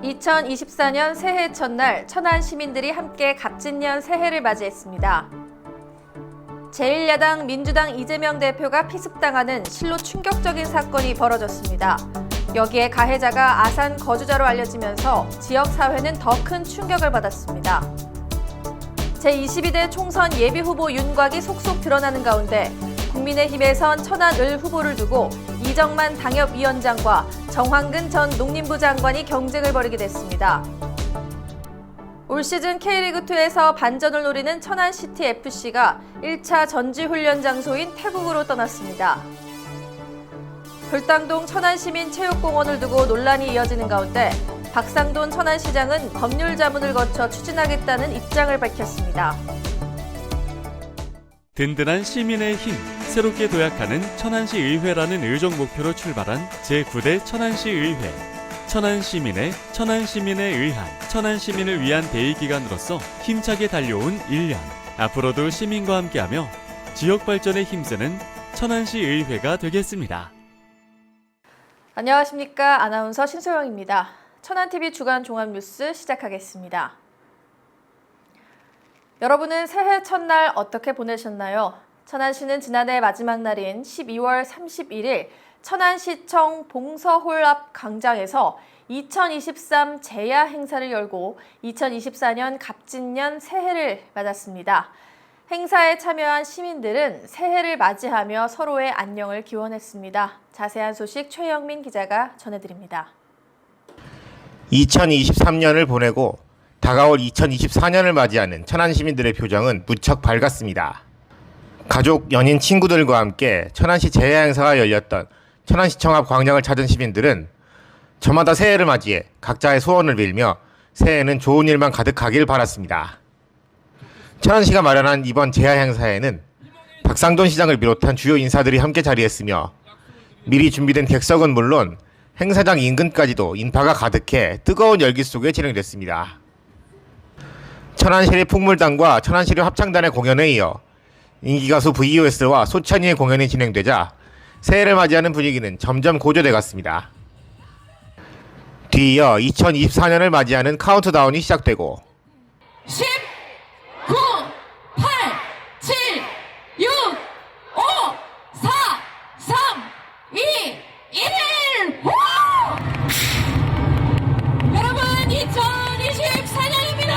2024년 새해 첫날 천안 시민들이 함께 갑진년 새해를 맞이했습니다. 제1야당 민주당 이재명 대표가 피습당하는 실로 충격적인 사건이 벌어졌습니다. 여기에 가해자가 아산 거주자로 알려지면서 지역사회는 더 큰 충격을 받았습니다. 제22대 총선 예비후보 윤곽이 속속 드러나는 가운데 국민의힘에선 천안을 후보를 두고 이정만 당협위원장과 정황근 전 농림부 장관이 경쟁을 벌이게 됐습니다. 올 시즌 K리그2에서 반전을 노리는 천안시티FC가 1차 전지훈련 장소인 태국으로 떠났습니다. 불당동 천안시민체육공원을 두고 논란이 이어지는 가운데 박상돈 천안시장은 법률 자문을 거쳐 추진하겠다는 입장을 밝혔습니다. 든든한 시민의 힘, 새롭게 도약하는 천안시 의회라는 의정 목표로 출발한 제9대 천안시 의회. 천안시민의 의한, 천안시민을 위한 대의기관으로서 힘차게 달려온 1년. 앞으로도 시민과 함께하며 지역 발전에 힘쓰는 천안시 의회가 되겠습니다. 안녕하십니까. 아나운서 신소영입니다. 천안TV 주간 종합뉴스 시작하겠습니다. 여러분은 새해 첫날 어떻게 보내셨나요? 천안시는 지난해 마지막 날인 12월 31일 천안시청 봉서홀 앞 광장에서 2023 제야 행사를 열고 2024년 갑진년 새해를 맞았습니다. 행사에 참여한 시민들은 새해를 맞이하며 서로의 안녕을 기원했습니다. 자세한 소식 최영민 기자가 전해드립니다. 2023년을 보내고 다가올 2024년을 맞이하는 천안 시민들의 표정은 무척 밝았습니다. 가족, 연인, 친구들과 함께 천안시 제야 행사가 열렸던 천안시청 앞 광장을 찾은 시민들은 저마다 새해를 맞이해 각자의 소원을 빌며 새해에는 좋은 일만 가득하길 바랐습니다. 천안시가 마련한 이번 제야 행사에는 박상돈 시장을 비롯한 주요 인사들이 함께 자리했으며 미리 준비된 객석은 물론 행사장 인근까지도 인파가 가득해 뜨거운 열기 속에 진행됐습니다. 천안시립 풍물단과 천안시립 합창단의 공연에 이어 인기가수 VOS와 소찬이의 공연이 진행되자 새해를 맞이하는 분위기는 점점 고조돼 갔습니다. 뒤이어 2024년을 맞이하는 카운트다운이 시작되고 10, 9, 8, 7, 6, 5, 4, 3, 2, 1! 여러분 2024년입니다.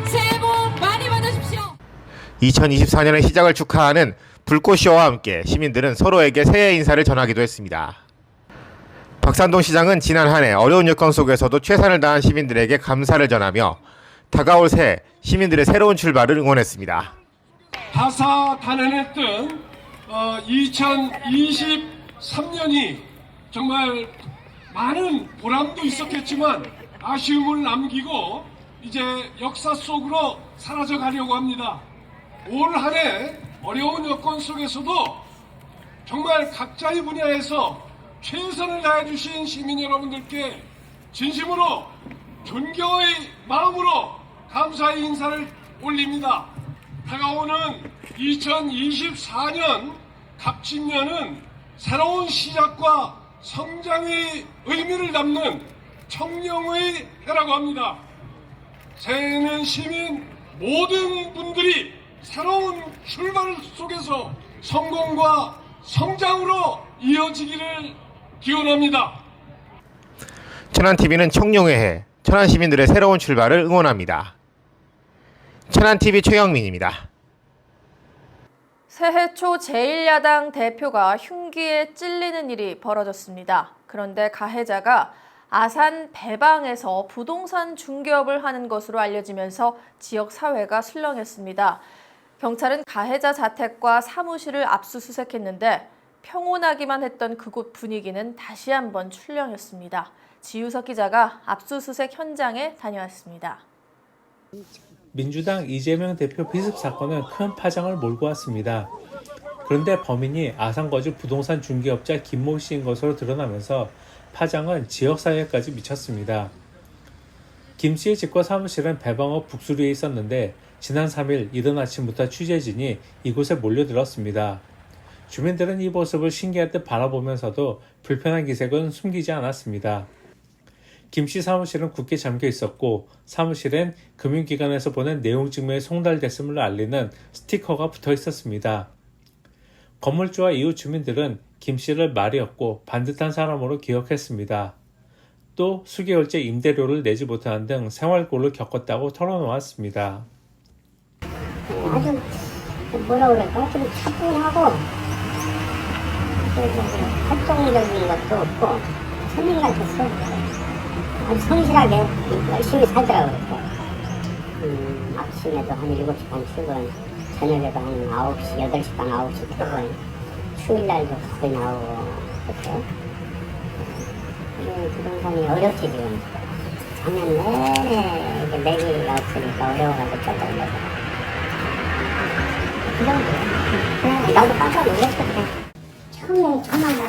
새해 복 많이 받으십시오. 2024년의 시작을 축하하는 불꽃쇼와 함께 시민들은 서로에게 새해 인사를 전하기도 했습니다. 박상돈 시장은 지난 한 해 어려운 여건 속에서도 최선을 다한 시민들에게 감사를 전하며 다가올 새해 시민들의 새로운 출발을 응원했습니다. 다사다난했던 2023년이 정말 많은 보람도 있었겠지만 아쉬움을 남기고 이제 역사 속으로 사라져 가려고 합니다. 올 한 해 어려운 여건 속에서도 정말 각자의 분야에서 최선을 다해주신 시민 여러분들께 진심으로 존경의 마음으로 감사의 인사를 올립니다. 다가오는 2024년 갑진년은 새로운 시작과 성장의 의미를 담는 청룡의 해라고 합니다. 새해에는 시민 모든 분들이 새로운 출발 속에서 성공과 성장으로 이어지기를 기원합니다. 천안TV는 청룡의 해, 천안 시민들의 새로운 출발을 응원합니다. 천안TV 최영민입니다. 새해 초 제1야당 대표가 흉기에 찔리는 일이 벌어졌습니다. 그런데 가해자가 아산 배방에서 부동산 중개업을 하는 것으로 알려지면서 지역 사회가 술렁했습니다. 경찰은 가해자 자택과 사무실을 압수수색했는데 평온하기만 했던 그곳 분위기는 다시 한번 출렁였습니다. 지우석 기자가 압수수색 현장에 다녀왔습니다. 민주당 이재명 대표 비습 사건은 큰 파장을 몰고 왔습니다. 그런데 범인이 아산거주 부동산 중개업자 김모 씨인 것으로 드러나면서 파장은 지역사회까지 미쳤습니다. 김 씨의 집과 사무실은 배방업 북수리에 있었는데 지난 3일 이른 아침부터 취재진이 이곳에 몰려들었습니다. 주민들은 이 모습을 신기할 듯 바라보면서도 불편한 기색은 숨기지 않았습니다. 김씨 사무실은 굳게 잠겨 있었고 사무실엔 금융기관에서 보낸 내용 증명이 송달됐음을 알리는 스티커가 붙어 있었습니다. 건물주와 이웃 주민들은 김씨를 말이 없고 반듯한 사람으로 기억했습니다. 또 수개월째 임대료를 내지 못하는 등 생활고를 겪었다고 털어놓았습니다. 아주 뭐라 그럴까 좀 차분하고 활동적인 것도 없고 성인 같았어. 아주 성실하게 열심히 살더라고요. 아침에도 한 7시 반 출근, 저녁에도 한 9시, 8시 반, 9시 퇴근, 휴일날도 거의 나오고 그렇죠. 부동산이 어렵지 지금. 작년 내내 이제 매기가 없으니까 어려워가지고 쫓아온 거죠. 그 정도. 나도 깜짝 놀랐거든. 처음에 전화가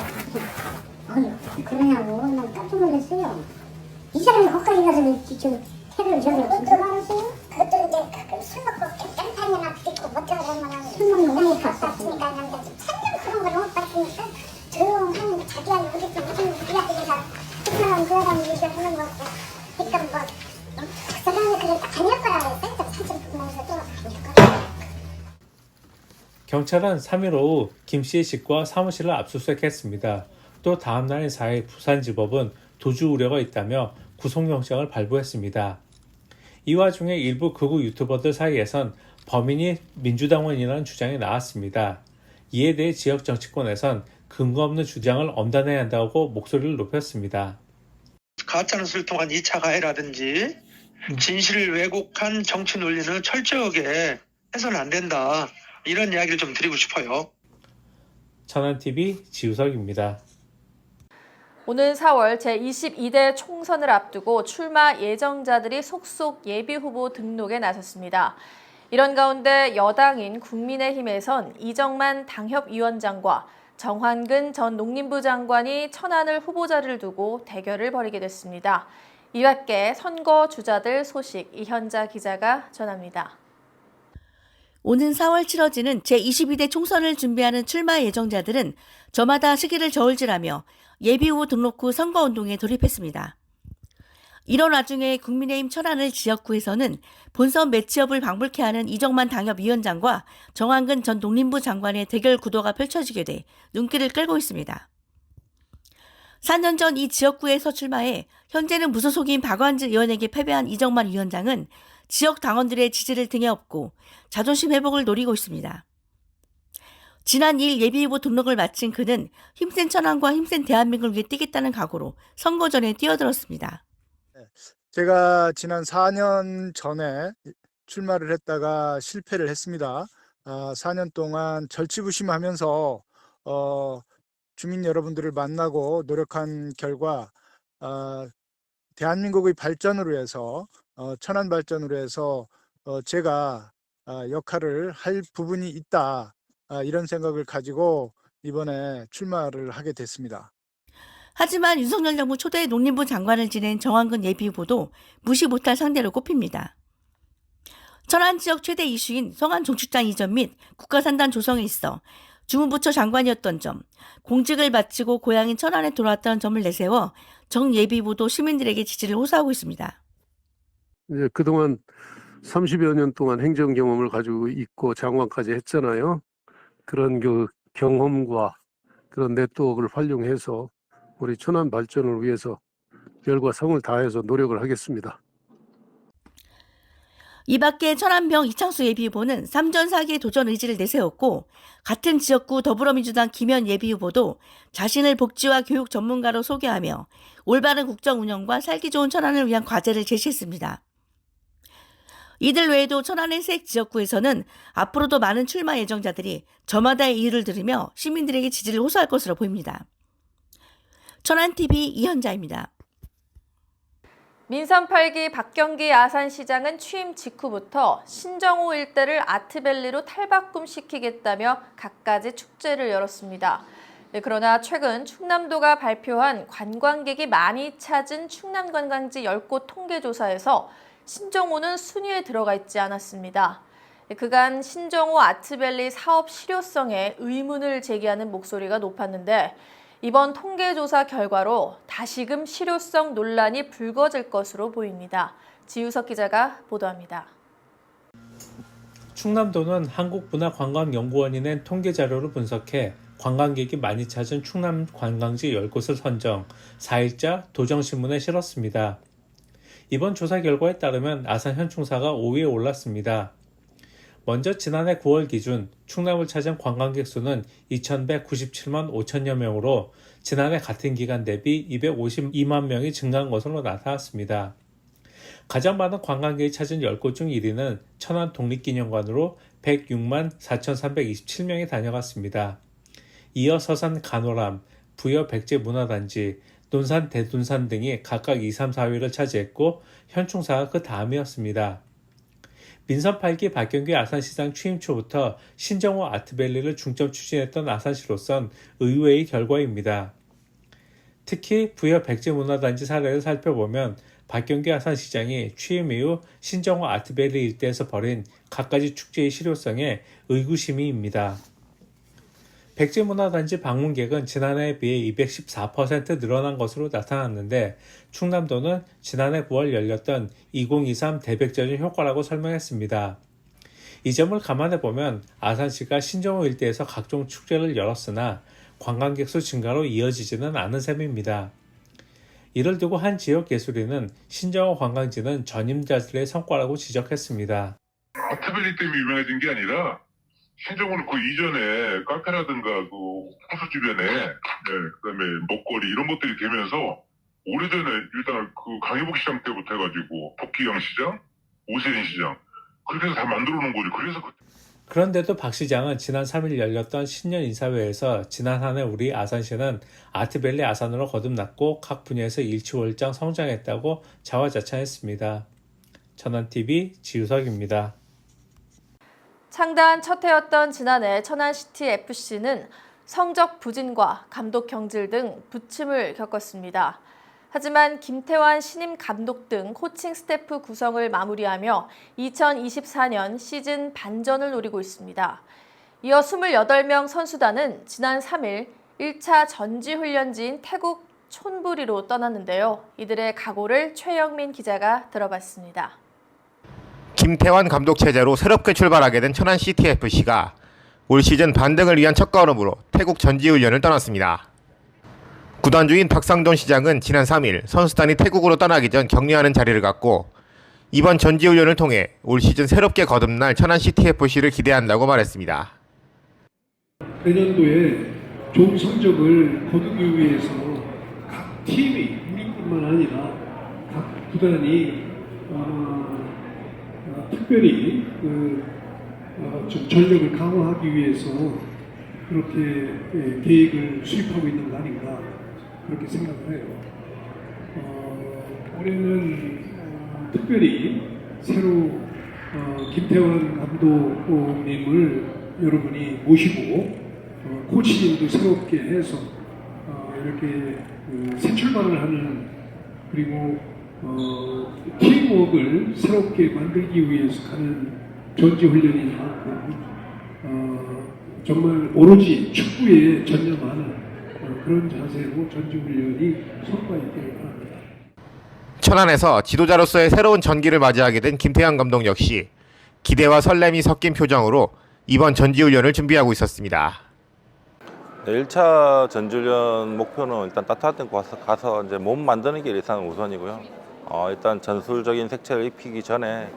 그러냐고 난 깜짝 놀랐어요. 이 사람이 거기까지 가서 저 테러를 저러고 그것도 알았어요? 그것도 이제 가끔 술 먹고 깽판이나 부딪고 못하면 술 먹는 거 갔었으니까 남자 참견 그런 걸 못 봤으니까 조용한 자기야 우리도 무슨 우리한테서 특별한 그 사람이 얘기하는 거고 그러니까 뭐그 사람이 그래서 아닐 거라고 했어요. 사진 보면서도 아닐 거라고. 경찰은 3일 오후 김씨의 집과 사무실을 압수수색했습니다. 또 다음날인 4일 부산지법은 도주 우려가 있다며 구속영장을 발부했습니다. 이 와중에 일부 극우 유튜버들 사이에선 범인이 민주당원이라는 주장이 나왔습니다. 이에 대해 지역 정치권에선 근거 없는 주장을 엄단해야 한다고 목소리를 높였습니다. 가짜뉴스를 통한 2차 가해라든지 진실을 왜곡한 정치 논리는 철저하게 해서는 안 된다. 이런 이야기를 좀 드리고 싶어요. 천안TV 지우석입니다. 오는 4월 제22대 총선을 앞두고 출마 예정자들이 속속 예비후보 등록에 나섰습니다. 이런 가운데 여당인 국민의힘에선 이정만 당협위원장과 정환근 전 농림부 장관이 천안을 후보자를 두고 대결을 벌이게 됐습니다. 이 밖에 선거 주자들 소식 이현자 기자가 전합니다. 오는 4월 치러지는 제22대 총선을 준비하는 출마 예정자들은 저마다 시기를 저울질하며 예비후보 등록 후 선거운동에 돌입했습니다. 이런 와중에 국민의힘 천안을 지역구에서는 본선 매치업을 방불케 하는 이정만 당협위원장과 정환근 전 농림부 장관의 대결 구도가 펼쳐지게 돼 눈길을 끌고 있습니다. 4년 전 이 지역구에서 출마해 현재는 무소속인 박완주 의원에게 패배한 이정만 위원장은 지역 당원들의 지지를 등에 업고 자존심 회복을 노리고 있습니다. 지난 2일 예비후보 등록을 마친 그는 힘센 천안과 힘센 대한민국을 위해 뛰겠다는 각오로 선거전에 뛰어들었습니다. 제가 지난 4년 전에 출마를 했다가 실패를 했습니다. 4년 동안 절치부심하면서 주민 여러분들을 만나고 노력한 결과 대한민국의 발전을 위해서 천안 발전을 위해서 제가 역할을 할 부분이 있다. 이런 생각을 가지고 이번에 출마를 하게 됐습니다. 하지만 윤석열 정부 초대 농림부 장관을 지낸 정환근 예비후보도 무시 못할 상대로 꼽힙니다. 천안 지역 최대 이슈인 성안 종축장 이전 및 국가산단 조성에 있어 주무부처 장관이었던 점, 공직을 마치고 고향인 천안에 돌아왔다는 점을 내세워 정 예비후보도 시민들에게 지지를 호소하고 있습니다. 이제 그동안 30여 년 동안 행정 경험을 가지고 있고 장관까지 했잖아요. 그런 그 경험과 그런 네트워크를 활용해서 우리 천안 발전을 위해서 열과 성을 다해서 노력을 하겠습니다. 이 밖에 천안병 이창수 예비후보는 3전 4기의 도전 의지를 내세웠고 같은 지역구 더불어민주당 김현 예비후보도 자신을 복지와 교육 전문가로 소개하며 올바른 국정 운영과 살기 좋은 천안을 위한 과제를 제시했습니다. 이들 외에도 천안의 색 지역구에서는 앞으로도 많은 출마 예정자들이 저마다의 이유를 들으며 시민들에게 지지를 호소할 것으로 보입니다. 천안TV 이현자입니다. 민선 8기 박경기 아산시장은 취임 직후부터 신정호 일대를 아트밸리로 탈바꿈시키겠다며 갖가지 축제를 열었습니다. 그러나 최근 충남도가 발표한 관광객이 많이 찾은 충남관광지 10곳 통계조사에서 신정호는 순위에 들어가 있지 않았습니다. 그간 신정호 아트밸리 사업 실효성에 의문을 제기하는 목소리가 높았는데 이번 통계조사 결과로 다시금 실효성 논란이 불거질 것으로 보입니다. 지우석 기자가 보도합니다. 충남도는 한국문화관광연구원이 낸 통계 자료를 분석해 관광객이 많이 찾은 충남 관광지 10곳을 선정, 4일자 도정신문에 실었습니다. 이번 조사 결과에 따르면 아산 현충사가 5위에 올랐습니다. 먼저 지난해 9월 기준 충남을 찾은 관광객 수는 2,197만 5천여 명으로 지난해 같은 기간 대비 252만 명이 증가한 것으로 나타났습니다. 가장 많은 관광객이 찾은 10곳 중 1위는 천안 독립기념관으로 106만 4,327명이 다녀갔습니다. 이어 서산 간호람, 부여 백제 문화단지, 논산 대둔산 등이 각각 2, 3, 4위를 차지했고 현충사가 그 다음이었습니다. 민선 8기 박경규 아산시장 취임 초부터 신정호 아트밸리를 중점 추진했던 아산시로선 의외의 결과입니다. 특히 부여 백제 문화단지 사례를 살펴보면 박경규 아산시장이 취임 이후 신정호 아트밸리 일대에서 벌인 갖가지 축제의 실효성에 의구심이입니다. 백제문화단지 방문객은 지난해에 비해 214% 늘어난 것으로 나타났는데 충남도는 지난해 9월 열렸던 2023 대백제전 효과라고 설명했습니다. 이 점을 감안해보면 아산시가 신정호 일대에서 각종 축제를 열었으나 관광객 수 증가로 이어지지는 않은 셈입니다. 이를 두고 한 지역 예술인은 신정호 관광지는 전임자들의 성과라고 지적했습니다. 아트밸리 때문에 유명해진 게 아니라 신정호는 그 이전에 카페라든가 그 호수 주변에 그다음에 먹거리 이런 것들이 되면서 오래전에 일단 그 강희복 시장 때부터 해가지고 복귀양 시장, 오세린 시장 그렇게 해서 다 만들어 놓은 거죠. 그래서 그런데도 박 시장은 지난 3일 열렸던 신년 인사회에서 지난 한 해 우리 아산시는 아트밸리 아산으로 거듭났고 각 분야에서 일취월장 성장했다고 자화자찬했습니다. 천안TV 지우석입니다. 창단 첫 해였던 지난해 천안시티FC는 성적 부진과 감독 경질 등 부침을 겪었습니다. 하지만 김태환 신임 감독 등 코칭 스태프 구성을 마무리하며 2024년 시즌 반전을 노리고 있습니다. 이어 28명 선수단은 지난 3일 1차 전지훈련지인 태국 촌부리로 떠났는데요. 이들의 각오를 최영민 기자가 들어봤습니다. 김태환 감독 체제로 새롭게 출발하게 된 천안시티FC가 올 시즌 반등을 위한 첫걸음으로 태국 전지훈련을 떠났습니다. 구단주인 박상돈 시장은 지난 3일 선수단이 태국으로 떠나기 전 격려하는 자리를 갖고 이번 전지훈련을 통해 올 시즌 새롭게 거듭날 천안시티FC를 기대한다고 말했습니다. 내년도에 좋은 성적을 거두기 위해서 각 팀이 우리뿐만 아니라 각 구단이 특별히 좀 전력을 강화하기 위해서 그렇게 계획을 수립하고 있는 거 아닌가 그렇게 생각을 해요. 올해는 특별히 새로 김태환 감독님을 여러분이 모시고 코치님도 새롭게 해서 이렇게 새 출발을 하는 그리고 팀워크를 새롭게 만들기 위해서 하는 전지훈련이 나왔고 정말 오로지 축구에 전념하는 그런 자세로 전지훈련이 성과 있기를 바랍니다. 천안에서 지도자로서의 새로운 전기를 맞이하게 된 김태환 감독 역시 기대와 설렘이 섞인 표정으로 이번 전지훈련을 준비하고 있었습니다. 1차 전지훈련 목표는 일단 따뜻한 데 가서 이제 몸 만드는 게 일단 우선이고요. 일단 전술적인 색채를 입히기 전에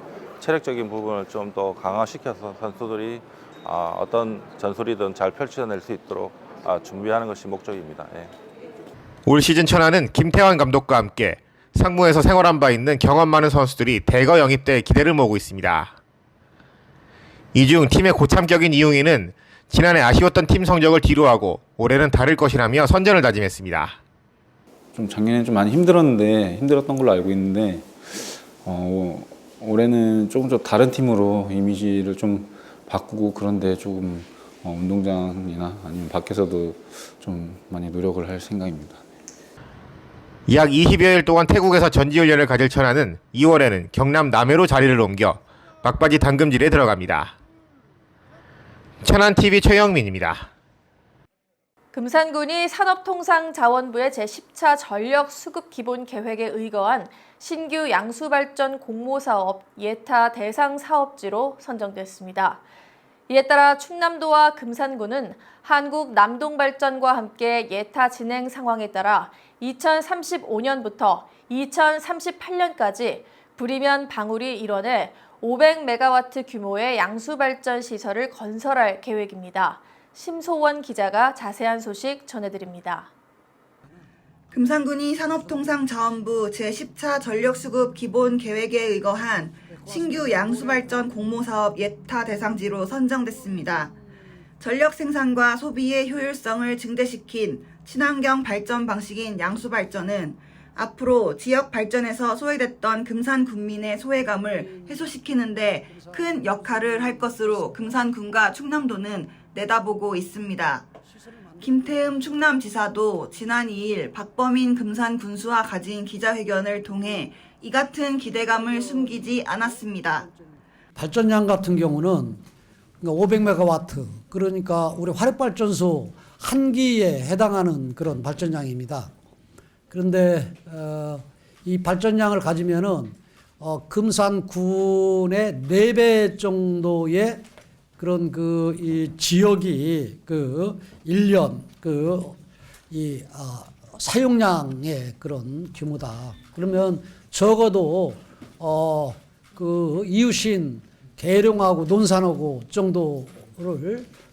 체력적인 부분을 좀 더 강화시켜서 선수들이 어떤 전술이든 잘 펼쳐낼 수 있도록 준비하는 것이 목적입니다. 예. 올 시즌 천안은 김태환 감독과 함께 상무에서 생활한 바 있는 경험 많은 선수들이 대거 영입돼 기대를 모으고 있습니다. 이 중 팀의 고참격인 이웅희는 지난해 아쉬웠던 팀 성적을 뒤로하고 올해는 다를 것이라며 선전을 다짐했습니다. 좀 작년에 좀 많이 힘들었던 걸로 알고 있는데 올해는 조금 더 다른 팀으로 이미지를 좀 바꾸고 그런데 조금 운동장이나 아니면 밖에서도 좀 많이 노력을 할 생각입니다. 약 20여일 동안 태국에서 전지훈련을 가질 천안은 2월에는 경남 남해로 자리를 옮겨 막바지 당금질에 들어갑니다. 천안TV 최영민입니다. 금산군이 산업통상자원부의 제10차 전력수급기본계획에 의거한 신규 양수발전 공모사업 예타 대상 사업지로 선정됐습니다. 이에 따라 충남도와 금산군은 한국남동발전과 함께 예타 진행 상황에 따라 2035년부터 2038년까지 부리면 방울이 일원에 500메가와트 규모의 양수발전 시설을 건설할 계획입니다. 심소원 기자가 자세한 소식 전해드립니다. 금산군이 산업통상자원부 제10차 전력수급 기본계획에 의거한 신규 양수발전 공모사업 예타 대상지로 선정됐습니다. 전력 생산과 소비의 효율성을 증대시킨 친환경 발전 방식인 양수발전은 앞으로 지역 발전에서 소외됐던 금산 군민의 소외감을 해소시키는 데 큰 역할을 할 것으로 금산군과 충남도는 내다보고 있습니다. 김태흠 충남지사도 지난 2일 박범인 금산군수와 가진 기자회견을 통해 이 같은 기대감을 숨기지 않았습니다. 발전량 같은 경우는 500메가와트, 그러니까 우리 화력발전소 한 기에 해당하는 그런 발전량입니다. 그런데 이 발전량을 가지면은 금산군의 4배 정도의 그런 이 지역이 1년 사용량의 그런 규모다. 그러면 적어도 이웃인 계룡하고 논산하고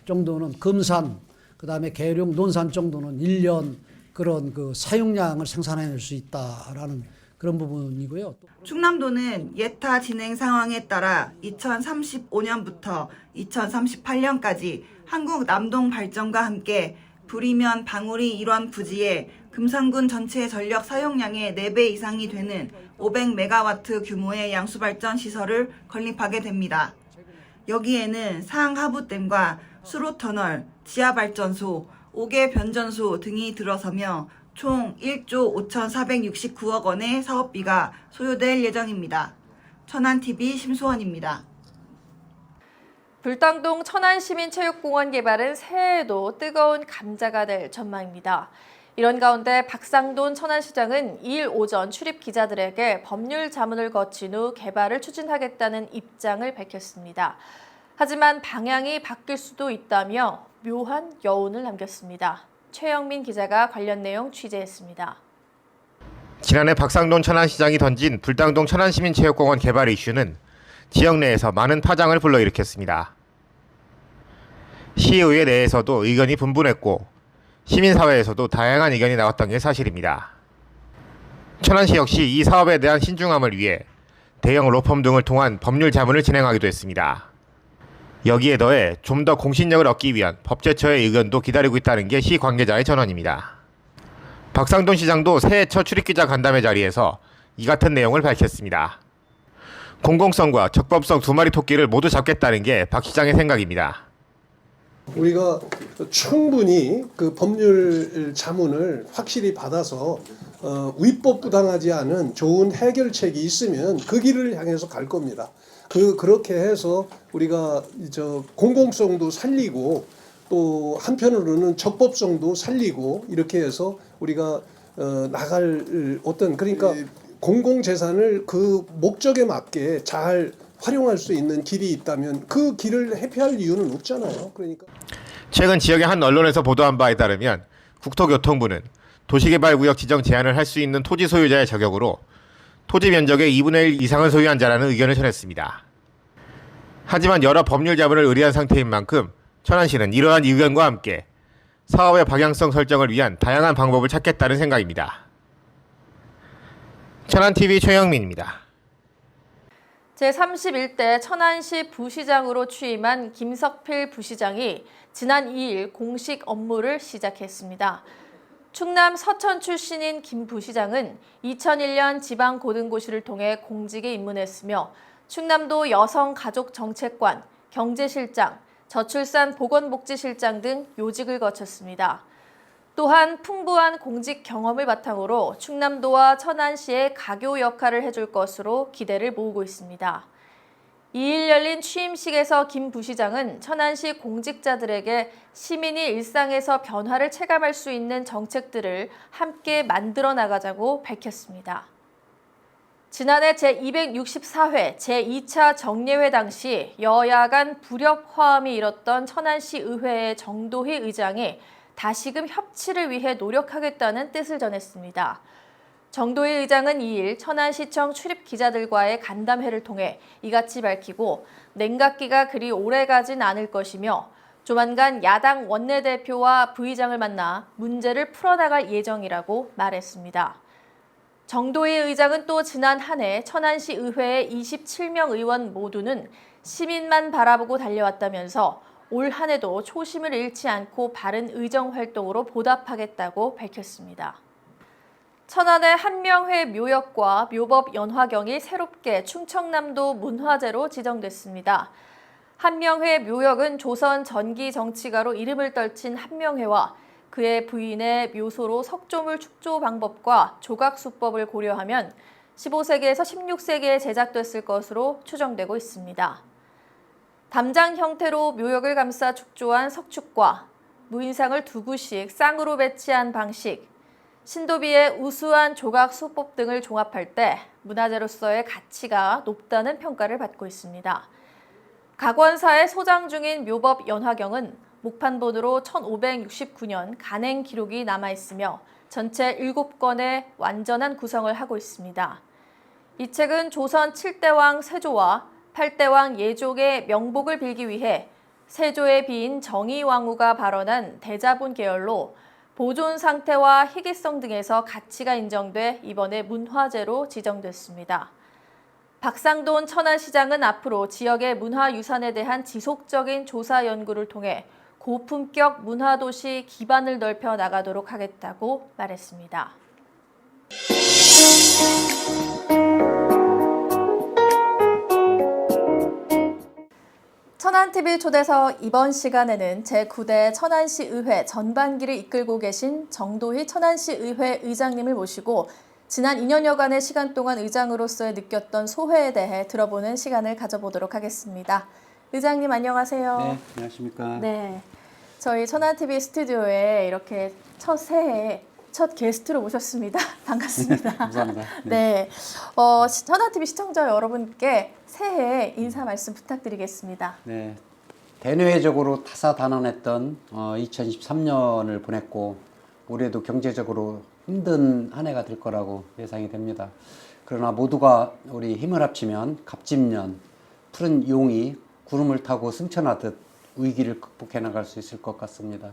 정도는 금산, 그다음에 계룡, 논산 정도는 1년 그런 사용량을 생산해낼 수 있다라는 그런 부분이고요. 충남도는 예타 진행 상황에 따라 2035년부터 2038년까지 한국남동발전과 함께 부리면 방울이 일원 부지에 금산군 전체 전력 사용량의 4배 이상이 되는 500메가와트 규모의 양수발전 시설을 건립하게 됩니다. 여기에는 상하부댐과 수로터널, 지하발전소, 5개 변전소 등이 들어서며 총 1조 5,469억 원의 사업비가 소요될 예정입니다. 천안TV 심수원입니다. 불당동 천안시민체육공원 개발은 새해에도 뜨거운 감자가 될 전망입니다. 이런 가운데 박상돈 천안시장은 2일 오전 출입 기자들에게 법률 자문을 거친 후 개발을 추진하겠다는 입장을 밝혔습니다. 하지만 방향이 바뀔 수도 있다며 묘한 여운을 남겼습니다. 최영민 기자가 관련 내용 취재했습니다. 지난해 박상돈 천안시장이 던진 불당동 천안시민체육공원 개발 이슈는 지역 내에서 많은 파장을 불러일으켰습니다. 시의회 내에서도 의견이 분분했고 시민사회에서도 다양한 의견이 나왔던 게 사실입니다. 천안시 역시 이 사업에 대한 신중함을 위해 대형 로펌 등을 통한 법률 자문을 진행하기도 했습니다. 여기에 더해 좀 더 공신력을 얻기 위한 법제처의 의견도 기다리고 있다는 게 시 관계자의 전언입니다. 박상돈 시장도 새해 첫 출입기자 간담회 자리에서 이 같은 내용을 밝혔습니다. 공공성과 적법성 두 마리 토끼를 모두 잡겠다는 게 박 시장의 생각입니다. 우리가 충분히 그 법률 자문을 확실히 받아서 위법 부당하지 않은 좋은 해결책이 있으면 그 길을 향해서 갈 겁니다. 그렇게 해서 우리가 공공성도 살리고 또 한편으로는 적법성도 살리고 이렇게 해서 우리가 나갈 그러니까 공공재산을 그 목적에 맞게 잘 활용할 수 있는 길이 있다면 그 길을 회피할 이유는 없잖아요. 그러니까 최근 지역의 한 언론에서 보도한 바에 따르면 국토교통부는 도시개발구역 지정 제한을 할 수 있는 토지 소유자의 자격으로 토지 면적의 2분의 1 이상을 소유한 자라는 의견을 전했습니다. 하지만 여러 법률 자문을 의뢰한 상태인 만큼 천안시는 이러한 의견과 함께 사업의 방향성 설정을 위한 다양한 방법을 찾겠다는 생각입니다. 천안TV 최영민입니다. 제31대 천안시 부시장으로 취임한 김석필 부시장이 지난 2일 공식 업무를 시작했습니다. 충남 서천 출신인 김 부시장은 2001년 지방고등고시를 통해 공직에 입문했으며 충남도 여성가족정책관, 경제실장, 저출산 보건복지실장 등 요직을 거쳤습니다. 또한 풍부한 공직 경험을 바탕으로 충남도와 천안시의 가교 역할을 해줄 것으로 기대를 모으고 있습니다. 2일 열린 취임식에서 김 부시장은 천안시 공직자들에게 시민이 일상에서 변화를 체감할 수 있는 정책들을 함께 만들어 나가자고 밝혔습니다. 지난해 제264회 제2차 정례회 당시 여야 간 불협화음이 일었던 천안시 의회의 정도희 의장이 다시금 협치를 위해 노력하겠다는 뜻을 전했습니다. 정도희 의장은 2일 천안시청 출입 기자들과의 간담회를 통해 이같이 밝히고 냉각기가 그리 오래가진 않을 것이며 조만간 야당 원내대표와 부의장을 만나 문제를 풀어나갈 예정이라고 말했습니다. 정도희 의장은 또 지난 한 해 천안시 의회의 27명 의원 모두는 시민만 바라보고 달려왔다면서 올 한 해도 초심을 잃지 않고 바른 의정 활동으로 보답하겠다고 밝혔습니다. 천안의 한명회 묘역과 묘법 연화경이 새롭게 충청남도 문화재로 지정됐습니다. 한명회 묘역은 조선 전기 정치가로 이름을 떨친 한명회와 그의 부인의 묘소로 석조물 축조 방법과 조각 수법을 고려하면 15세기에서 16세기에 제작됐을 것으로 추정되고 있습니다. 담장 형태로 묘역을 감싸 축조한 석축과 무인상을 2구씩 쌍으로 배치한 방식, 신도비의 우수한 조각 수법 등을 종합할 때 문화재로서의 가치가 높다는 평가를 받고 있습니다. 각원사에 소장 중인 묘법 연화경은 목판본으로 1569년 간행 기록이 남아있으며 전체 7권의 완전한 구성을 하고 있습니다. 이 책은 조선 7대왕 세조와 8대왕 예족의 명복을 빌기 위해 세조의 비인 정의왕후가 발언한 대자본 계열로 보존 상태와 희귀성 등에서 가치가 인정돼 이번에 문화재로 지정됐습니다. 박상돈 천안시장은 앞으로 지역의 문화유산에 대한 지속적인 조사 연구를 통해 고품격 문화도시 기반을 넓혀 나가도록 하겠다고 말했습니다. 천안TV 초대석 이번 시간에는 제9대 천안시 의회 전반기를 이끌고 계신 정도희 천안시 의회 의장님을 모시고 지난 2년여간의 시간 동안 의장으로서의 느꼈던 소회에 대해 들어보는 시간을 가져보도록 하겠습니다. 의장님 안녕하세요. 네, 안녕하십니까. 네, 저희 천안TV 스튜디오에 이렇게 첫 새해 첫 게스트로 모셨습니다. 반갑습니다. 감사합니다. 네, 천안TV 시청자 여러분께 새해 인사 말씀 부탁드리겠습니다. 네, 대내외적으로 다사다난했던 2023년을 보냈고 올해도 경제적으로 힘든 한 해가 될 거라고 예상이 됩니다. 그러나 모두가 우리 힘을 합치면 갑진년, 푸른 용이 구름을 타고 승천하듯 위기를 극복해 나갈 수 있을 것 같습니다.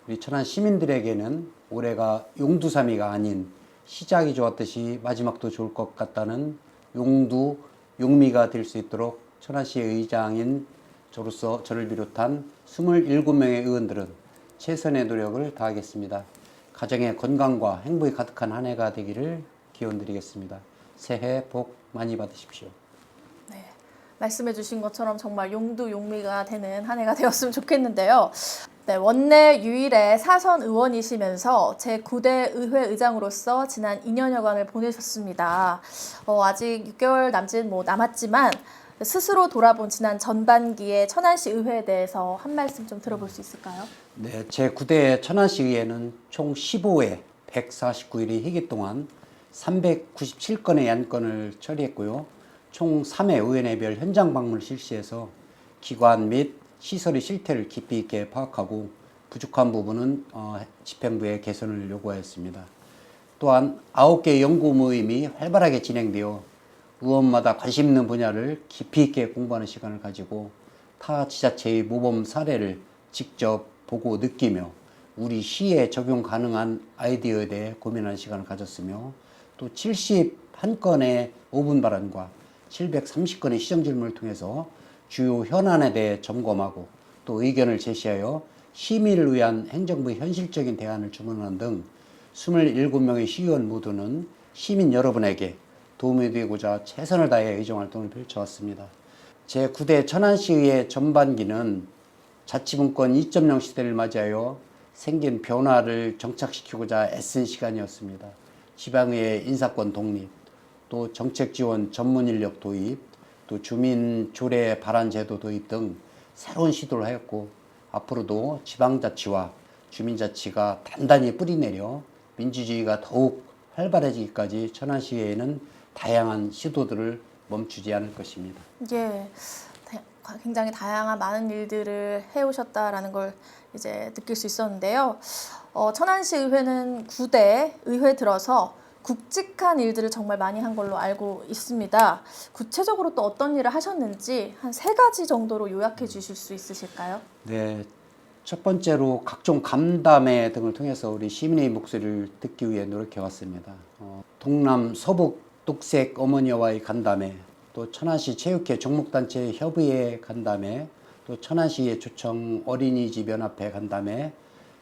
우리 천안 시민들에게는 올해가 용두삼이가 아닌 시작이 좋았듯이 마지막도 좋을 것 같다는 용두, 용미가 될 수 있도록 천안시 의장인 저로서 저를 비롯한 27명의 의원들은 최선의 노력을 다하겠습니다. 가정의 건강과 행복이 가득한 한 해가 되기를 기원드리겠습니다. 새해 복 많이 받으십시오. 네, 말씀해 주신 것처럼 정말 용두 용미가 되는 한 해가 되었으면 좋겠는데요. 네, 원내 유일의 사선 의원이시면서 제9대 의회 의장으로서 지난 2년여간을 보내셨습니다. 아직 6개월 남았지만 스스로 돌아본 지난 전반기의 천안시 의회에 대해서 한 말씀 좀 들어볼 수 있을까요? 네, 제9대 천안시 의회는 총 15회 149일의 회기 동안 397건의 안건을 처리했고요. 총 3회 의원회별 현장 방문을 실시해서 기관 및 시설의 실태를 깊이 있게 파악하고 부족한 부분은 집행부에 개선을 요구하였습니다. 또한 9개의 연구 모임이 활발하게 진행되어 의원마다 관심 있는 분야를 깊이 있게 공부하는 시간을 가지고 타 지자체의 모범 사례를 직접 보고 느끼며 우리 시에 적용 가능한 아이디어에 대해 고민하는 시간을 가졌으며 또 71건의 5분 발언과 730건의 시정 질문을 통해서 주요 현안에 대해 점검하고 또 의견을 제시하여 시민을 위한 행정부의 현실적인 대안을 주문하는 등 27명의 시의원 모두는 시민 여러분에게 도움이 되고자 최선을 다해 의정활동을 펼쳐왔습니다. 제9대 천안시의회 전반기는 자치분권 2.0 시대를 맞이하여 생긴 변화를 정착시키고자 애쓴 시간이었습니다. 지방의회 인사권 독립, 또 정책 지원 전문 인력 도입, 또 주민 조례 발안 제도 도입 등 새로운 시도를 하였고 앞으로도 지방자치와 주민자치가 단단히 뿌리내려 민주주의가 더욱 활발해지기까지 천안시의회는 다양한 시도들을 멈추지 않을 것입니다. 예, 굉장히 다양한 많은 일들을 해오셨다라는 걸 이제 느낄 수 있었는데요. 천안시 의회는 9대 의회 들어서 굵직한 일들을 정말 많이 한 걸로 알고 있습니다. 구체적으로 또 어떤 일을 하셨는지 한 3가지 정도로 요약해 주실 수 있으실까요? 네, 첫 번째로 각종 간담회 등을 통해서 우리 시민의 목소리를 듣기 위해 노력해 왔습니다. 동남 서북 녹색 어머니와의 간담회, 또 천안시 체육회 종목단체 협의회 간담회, 또 천안시의 초청 어린이집 연합회 간담회,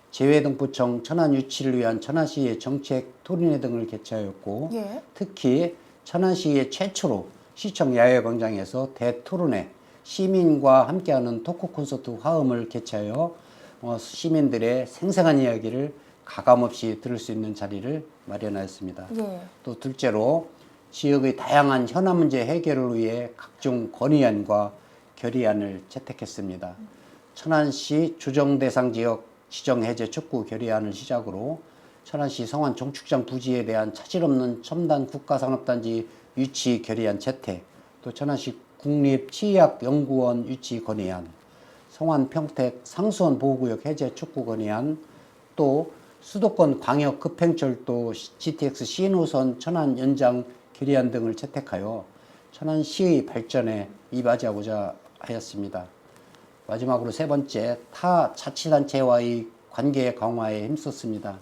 재외동부청 천안유치를 위한 천안시의 정책 토론회 등을 개최하였고 특히 천안시의 최초로 시청 야외광장에서 대토론회, 시민과 함께하는 토크 콘서트 화음을 개최하여 시민들의 생생한 이야기를 가감없이 들을 수 있는 자리를 마련하였습니다. 또 둘째로 지역의 다양한 현안 문제 해결을 위해 각종 건의안과 결의안을 채택했습니다. 천안시 조정대상 지역 지정해제 촉구 결의안을 시작으로 천안시 성안 종축장 부지에 대한 차질 없는 첨단 국가산업단지 유치 결의안 채택, 또 천안시 국립치의학연구원 유치 건의안, 성안 평택 상수원 보호구역 해제 촉구 건의안, 또 수도권 광역 급행철도 GTX 신호선 천안 연장 결의안 등을 채택하여 천안시의 발전에 이바지하고자 하였습니다. 마지막으로 3번째, 타 자치단체와의 관계 강화에 힘썼습니다.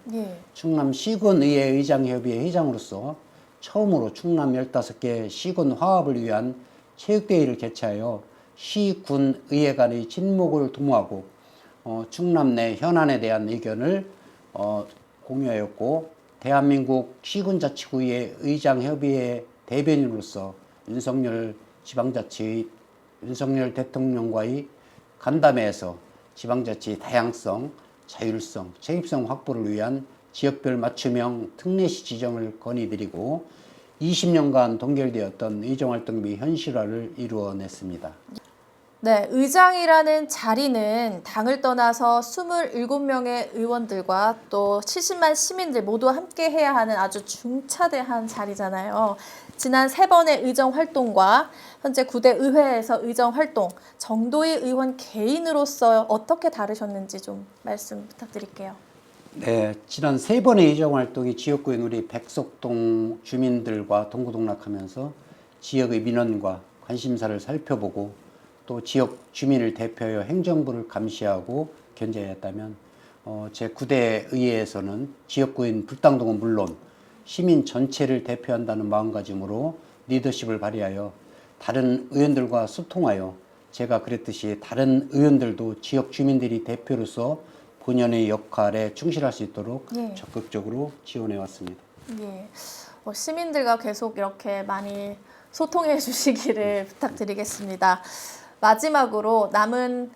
충남 시군의회 의장협의회 회장으로서 처음으로 충남 15개 시군 화합을 위한 체육대회를 개최하여 시군 의회 간의 친목을 도모하고 충남 내 현안에 대한 의견을 공유하였고 대한민국 시군자치구의 의장협의회 대변인으로서 윤석열 대통령과의 간담회에서 지방자치의 다양성, 자율성, 책임성 확보를 위한 지역별 맞춤형 특례시 지정을 건의드리고 20년간 동결되었던 의정활동비 현실화를 이루어냈습니다. 네, 의장이라는 자리는 당을 떠나서 27명의 의원들과 또 70만 시민들 모두 함께 해야 하는 아주 중차대한 자리잖아요. 지난 3번의 의정 활동과 현재 9대 의회에서 의정 활동, 정도희 의원 개인으로서 어떻게 다르셨는지 좀 말씀 부탁드릴게요. 네, 지난 3번의 의정 활동이 지역구인 우리 백석동 주민들과 동고동락하면서 지역의 민원과 관심사를 살펴보고 또 지역 주민을 대표하여 행정부를 감시하고 견제했다면 제9대 의회에서는 지역구인 불당동은 물론 시민 전체를 대표한다는 마음가짐으로 리더십을 발휘하여 다른 의원들과 소통하여 제가 그랬듯이 다른 의원들도 지역 주민들이 대표로서 본연의 역할에 충실할 수 있도록 적극적으로 지원해 왔습니다. 시민들과 계속 이렇게 많이 소통해 주시기를 부탁드리겠습니다. 마지막으로 남은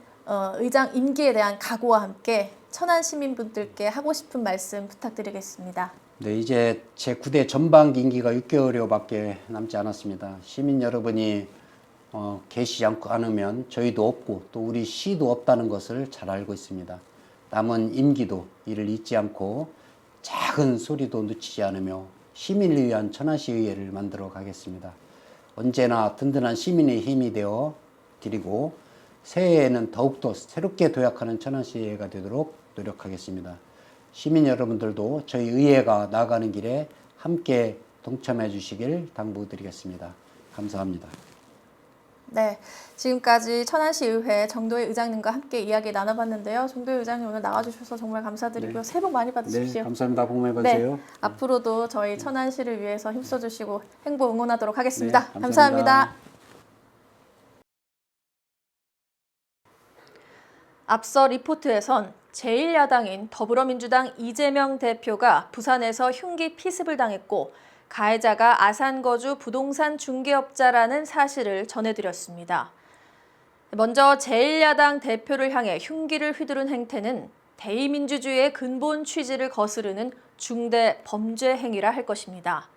의장 임기에 대한 각오와 함께 천안 시민분들께 하고 싶은 말씀 부탁드리겠습니다. 네, 이제 제9대 전반기 임기가 6개월여밖에 남지 않았습니다. 시민 여러분이 계시지 않으면 저희도 없고 또 우리 시도 없다는 것을 잘 알고 있습니다. 남은 임기도 이를 잊지 않고 작은 소리도 늦추지 않으며 시민을 위한 천안시의회를 만들어 가겠습니다. 언제나 든든한 시민의 힘이 되어 드리고 새해에는 더욱더 새롭게 도약하는 천안시의회가 되도록 노력하겠습니다. 시민 여러분들도 저희 의회가 나아가는 길에 함께 동참해 주시길 당부드리겠습니다. 감사합니다. 네, 지금까지 천안시의회 정도희 의장님과 함께 이야기 나눠봤는데요. 정도희 의장님 오늘 나와주셔서 정말 감사드리고요. 새해 복 많이 받으십시오. 네, 감사합니다. 복 많이 받으세요. 앞으로도 저희 천안시를 위해서 힘써주시고 행보 응원하도록 하겠습니다. 감사합니다. 앞서 리포트에선 제1야당인 더불어민주당 이재명 대표가 부산에서 흉기 피습을 당했고 가해자가 아산거주 부동산 중개업자라는 사실을 전해드렸습니다. 먼저 제1야당 대표를 향해 흉기를 휘두른 행태는 대의민주주의의 근본 취지를 거스르는 중대 범죄 행위라 할 것입니다.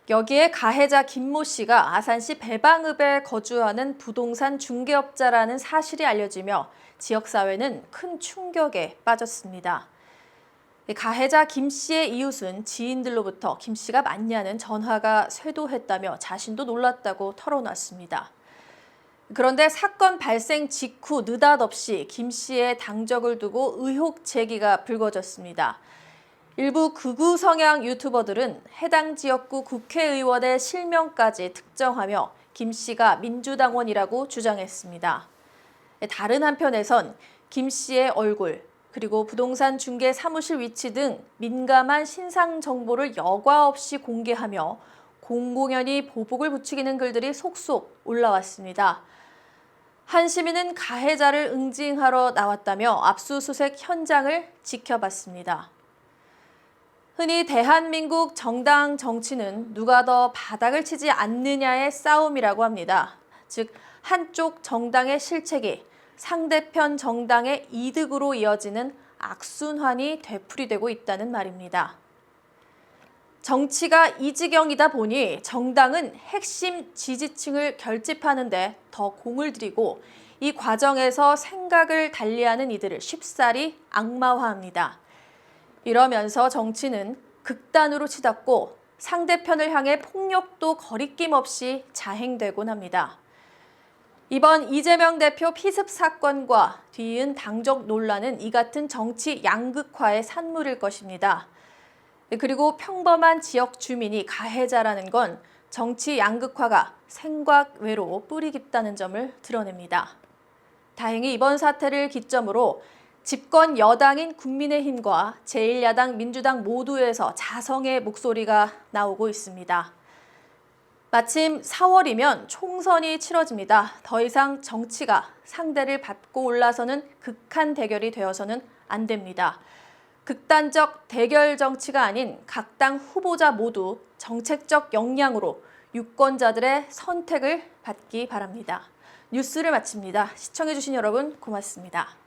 여기에 가해자 김모 씨가 아산시 배방읍에 거주하는 부동산 중개업자라는 사실이 알려지며 지역사회는 큰 충격에 빠졌습니다. 가해자 김 씨의 이웃은 지인들로부터 김 씨가 맞냐는 전화가 쇄도했다며 자신도 놀랐다고 털어놨습니다. 그런데 사건 발생 직후 느닷없이 김 씨의 당적을 두고 의혹 제기가 불거졌습니다. 일부 극우 성향 유튜버들은 해당 지역구 국회의원의 실명까지 특정하며 김 씨가 민주당원이라고 주장했습니다. 다른 한편에선 김 씨의 얼굴, 그리고 부동산 중개 사무실 위치 등 민감한 신상 정보를 여과 없이 공개하며 공공연히 보복을 부추기는 글들이 속속 올라왔습니다. 한 시민은 가해자를 응징하러 나왔다며 압수수색 현장을 지켜봤습니다. 흔히 대한민국 정당 정치는 누가 더 바닥을 치지 않느냐의 싸움이라고 합니다. 즉, 한쪽 정당의 실책이 상대편 정당의 이득으로 이어지는 악순환이 되풀이되고 있다는 말입니다. 정치가 이 지경이다 보니 정당은 핵심 지지층을 결집하는 데 더 공을 들이고 이 과정에서 생각을 달리하는 이들을 쉽사리 악마화합니다. 이러면서 정치는 극단으로 치닫고 상대편을 향해 폭력도 거리낌 없이 자행되곤 합니다. 이번 이재명 대표 피습 사건과 뒤이은 당적 논란은 이 같은 정치 양극화의 산물일 것입니다. 그리고 평범한 지역 주민이 가해자라는 건 정치 양극화가 생각외로 뿌리 깊다는 점을 드러냅니다. 다행히 이번 사태를 기점으로 집권 여당인 국민의힘과 제1야당 민주당 모두에서 자성의 목소리가 나오고 있습니다. 마침 4월이면 총선이 치러집니다. 더 이상 정치가 상대를 밟고 올라서는 극한 대결이 되어서는 안 됩니다. 극단적 대결 정치가 아닌 각 당 후보자 모두 정책적 역량으로 유권자들의 선택을 받기 바랍니다. 뉴스를 마칩니다. 시청해주신 여러분 고맙습니다.